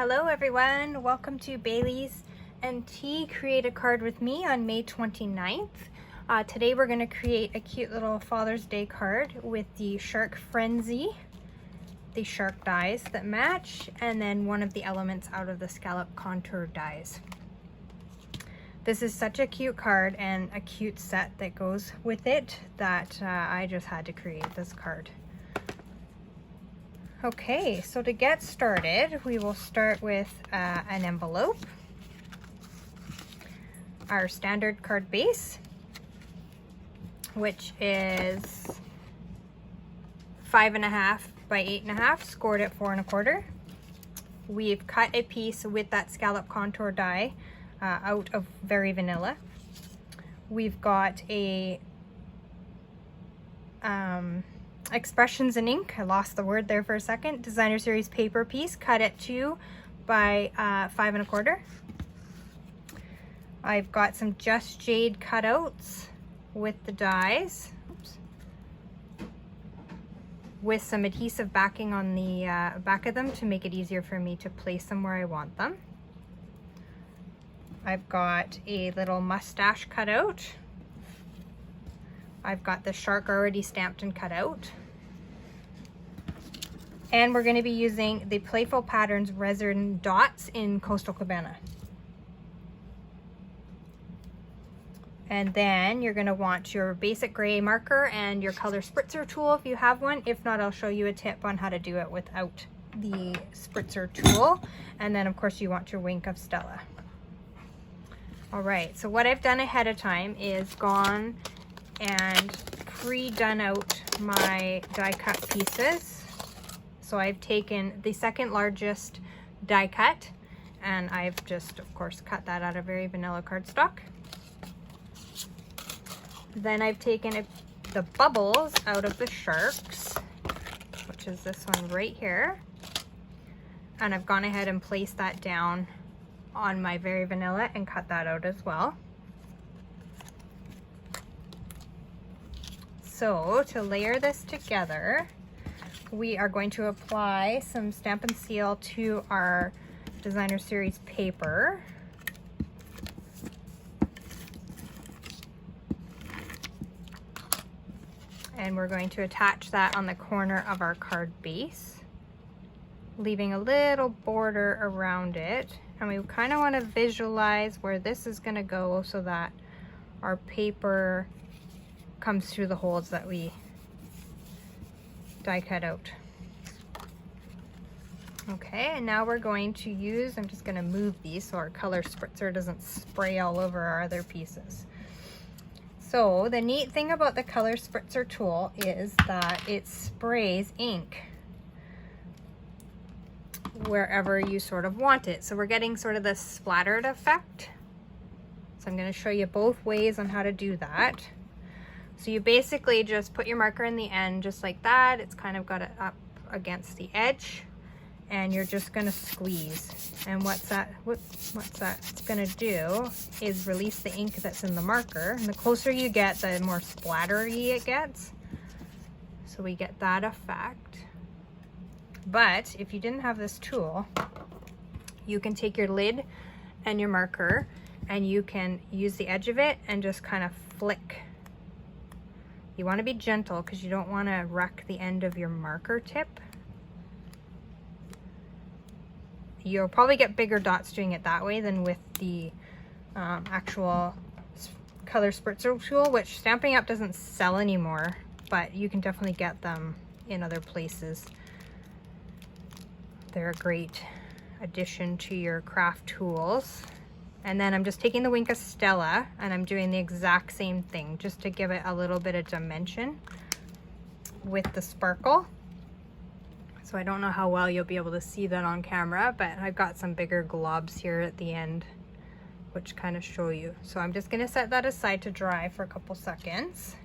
Hello everyone, welcome to Bailey's and Tea Create a Card with me on May 29th. Today we're going to create a cute little Father's Day card with the Shark Frenzy, the shark dies that match, and then one of the elements out of the scallop contour dies. This is such a cute card and a cute set that goes with it that I just had to create this card. Okay, so to get started, we will start with an envelope, our standard card base, which is 5.5 by 8.5, scored at 4 1/4. We've cut a piece with that scallop contour die out of Very Vanilla. We've got a Expressions in Ink, I lost the word there for a second, designer series paper piece cut at 2 by 5 1/4. I've got some Just Jade cutouts with the dies. Oops. With some adhesive backing on the back of them to make it easier for me to place them where I want them. I've got a little mustache cutout. I've got the shark already stamped and cut out. And we're going to be using the Playful Patterns resin dots in Coastal Cabana. And then you're going to want your basic gray marker and your color spritzer tool if you have one. If not, I'll show you a tip on how to do it without the spritzer tool. And then of course you want your Wink of Stella. All right, so what I've done ahead of time is gone and pre-done out my die cut pieces. So I've taken the second largest die cut and I've just of course cut that out of Very Vanilla cardstock. Then I've taken the bubbles out of the sharks, which is this one right here, and I've gone ahead and placed that down on my Very Vanilla and cut that out as well. So to layer this together, we are going to apply some Stamp and Seal to our designer series paper. And we're going to attach that on the corner of our card base, leaving a little border around it. And we kind of want to visualize where this is going to go so that our paper comes through the holes that we die cut out. Okay, and now we're going to use, I'm just going to move these so our color spritzer doesn't spray all over our other pieces. So the neat thing about the color spritzer tool is that it sprays ink wherever you sort of want it. So we're getting sort of this splattered effect. So I'm going to show you both ways on how to do that. So you basically just put your marker in the end just like that. It's kind of got it up against the edge and you're just going to squeeze. And what's that going to do is release the ink that's in the marker. And the closer you get, the more splattery it gets. So we get that effect. But if you didn't have this tool, you can take your lid and your marker and you can use the edge of it and just kind of flick. You want to be gentle because you don't want to wreck the end of your marker tip. You'll probably get bigger dots doing it that way than with the actual color spritzer tool, which Stampin' Up! Doesn't sell anymore, but you can definitely get them in other places. They're a great addition to your craft tools. And then I'm just taking the Wink of Stella and I'm doing the exact same thing just to give it a little bit of dimension with the sparkle. So I don't know how well you'll be able to see that on camera, but I've got some bigger globs here at the end which kind of show you. So I'm just going to set that aside to dry for a couple seconds.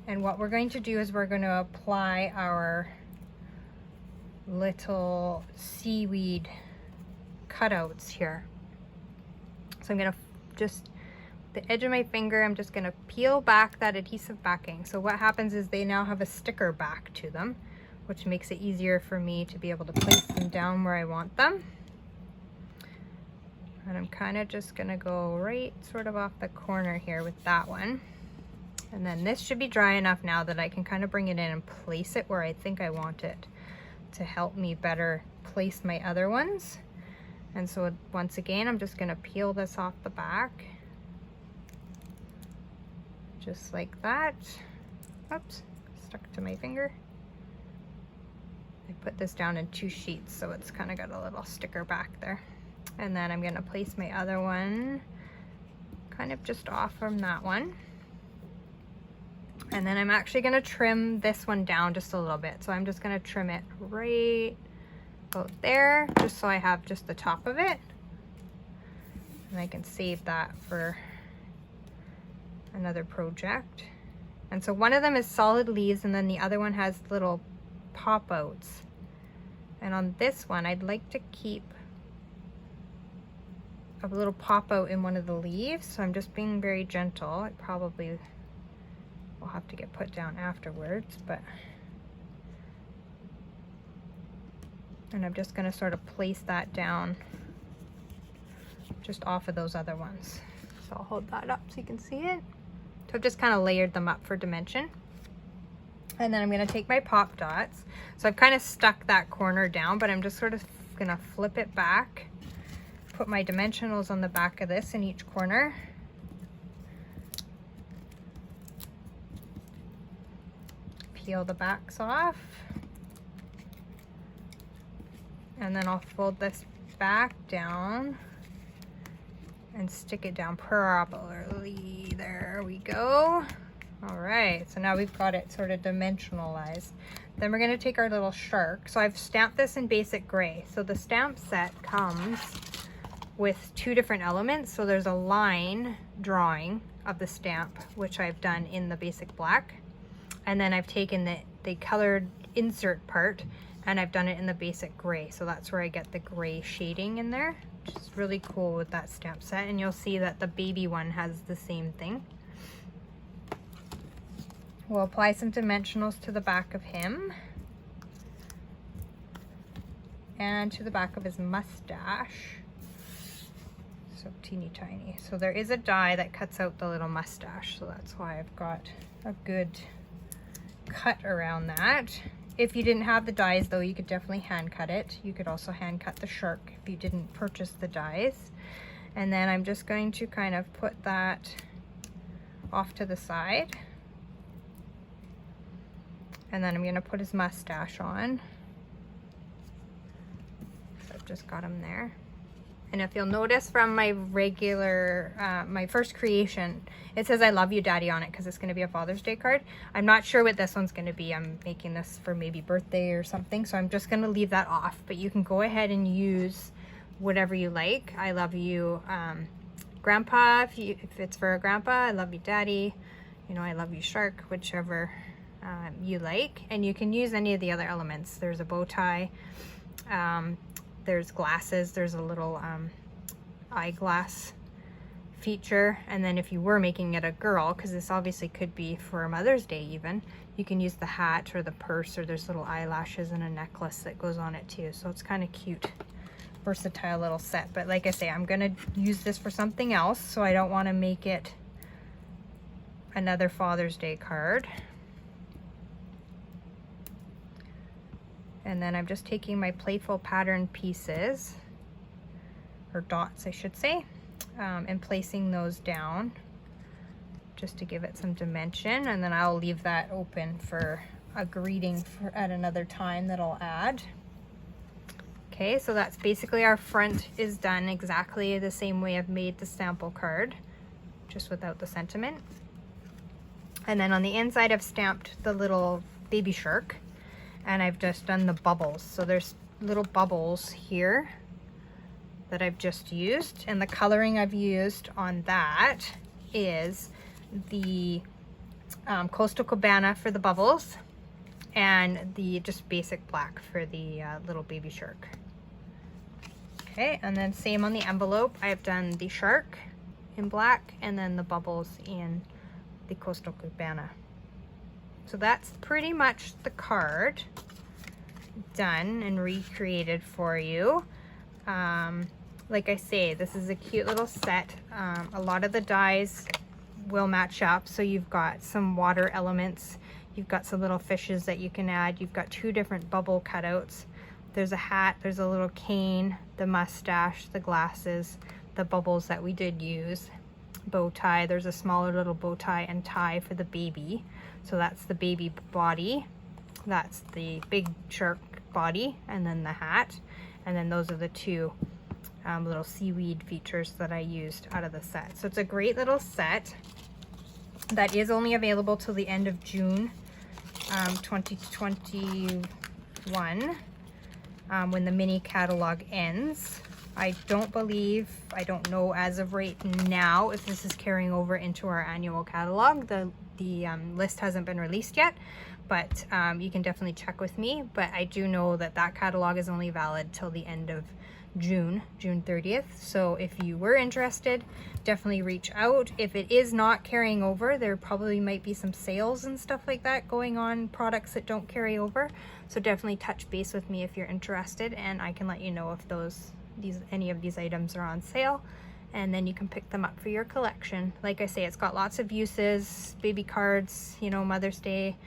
And what we're going to do is we're going to apply our little seaweed cutouts here. So I'm going to just, the edge of my finger, I'm just going to peel back that adhesive backing. So what happens is they now have a sticker back to them, which makes it easier for me to be able to place them down where I want them. And I'm kind of just gonna go right sort of off the corner here with that one. And then this should be dry enough now that I can kind of bring it in and place it where I think I want it to help me better place my other ones. And so once again, I'm just gonna peel this off the back. Just like that. Oops, stuck to my finger. I put this down in 2 sheets, so it's kind of got a little sticker back there. And then I'm gonna place my other one kind of just off from that one. And then I'm actually gonna trim this one down just a little bit. So I'm just gonna trim it right about there, just so I have just the top of it. And I can save that for another project. And so one of them is solid leaves, and then the other one has little pop outs. And on this one, I'd like to keep a little pop out in one of the leaves. So I'm just being very gentle. It probably will have to get put down afterwards, but. And I'm just gonna sort of place that down just off of those other ones. So I'll hold that up so you can see it. So I've just kind of layered them up for dimension. And then I'm gonna take my pop dots. So I've kind of stuck that corner down, but I'm just sort of gonna flip it back, put my dimensionals on the back of this in each corner. Peel the backs off. And then I'll fold this back down and stick it down properly. There we go. All right, so now we've got it sort of dimensionalized. Then we're gonna take our little shark. So I've stamped this in basic gray. So the stamp set comes with 2 different elements. So there's a line drawing of the stamp, which I've done in the basic black. And then I've taken the colored insert part and I've done it in the basic gray. So that's where I get the gray shading in there, which is really cool with that stamp set. And you'll see that the baby one has the same thing. We'll apply some dimensionals to the back of him and to the back of his mustache. So teeny tiny. So there is a die that cuts out the little mustache. So that's why I've got a good cut around that. If you didn't have the dies though, you could definitely hand cut it. You could also hand cut the shark if you didn't purchase the dies. And then I'm just going to kind of put that off to the side. And then I'm gonna put his mustache on. So I've just got him there. And if you'll notice from my regular, my first creation, it says I love you daddy on it because it's gonna be a Father's Day card. I'm not sure what this one's gonna be. I'm making this for maybe birthday or something. So I'm just gonna leave that off, but you can go ahead and use whatever you like. I love you, grandpa, if it's for a grandpa. I love you daddy. You know, I love you shark, whichever you like. And you can use any of the other elements. There's a bow tie. There's glasses, there's a little eyeglass feature. And then if you were making it a girl, because this obviously could be for Mother's Day even, you can use the hat or the purse, or there's little eyelashes and a necklace that goes on it too. So it's kind of cute, versatile little set. But like I say, I'm gonna use this for something else, so I don't want to make it another Father's Day card. And then I'm just taking my playful pattern pieces, or dots I should say, and placing those down just to give it some dimension. And then I'll leave that open for a greeting at another time that I'll add. Okay, so that's basically our front is done exactly the same way I've made the sample card, just without the sentiment. And then on the inside I've stamped the little baby shark. And I've just done the bubbles. So there's little bubbles here that I've just used. And the coloring I've used on that is the Coastal Cabana for the bubbles and the just basic black for the little baby shark. Okay, and then same on the envelope. I've done the shark in black and then the bubbles in the Coastal Cabana. So that's pretty much the card. done and recreated for you. Like I say, this is a cute little set. A lot of the dies will match up. So you've got some water elements. You've got some little fishes that you can add. You've got 2 different bubble cutouts. There's a hat, there's a little cane, the mustache, the glasses, the bubbles that we did use, bow tie. There's a smaller little bow tie and tie for the baby. So that's the baby body. That's the big shark body, and then the hat. And then those are the 2 little seaweed features that I used out of the set. So it's a great little set that is only available till the end of June 2021, when the mini catalog ends. I don't know as of right now if this is carrying over into our annual catalog. The list hasn't been released yet, but you can definitely check with me. But I do know that that catalog is only valid till the end of June 30th. So if you were interested, definitely reach out. If it is not carrying over, there probably might be some sales and stuff like that going on, products that don't carry over. So definitely touch base with me if you're interested, and I can let you know if any of these items are on sale, and then you can pick them up for your collection. Like I say, it's got lots of uses, baby cards, you know, Mother's Day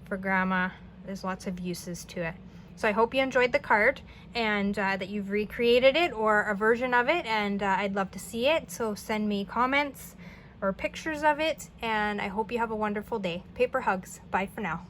for grandma. There's lots of uses to it. So I hope you enjoyed the card, and that you've recreated it or a version of it, and I'd love to see it. So send me comments or pictures of it, and I hope you have a wonderful day. Paper hugs. Bye for now.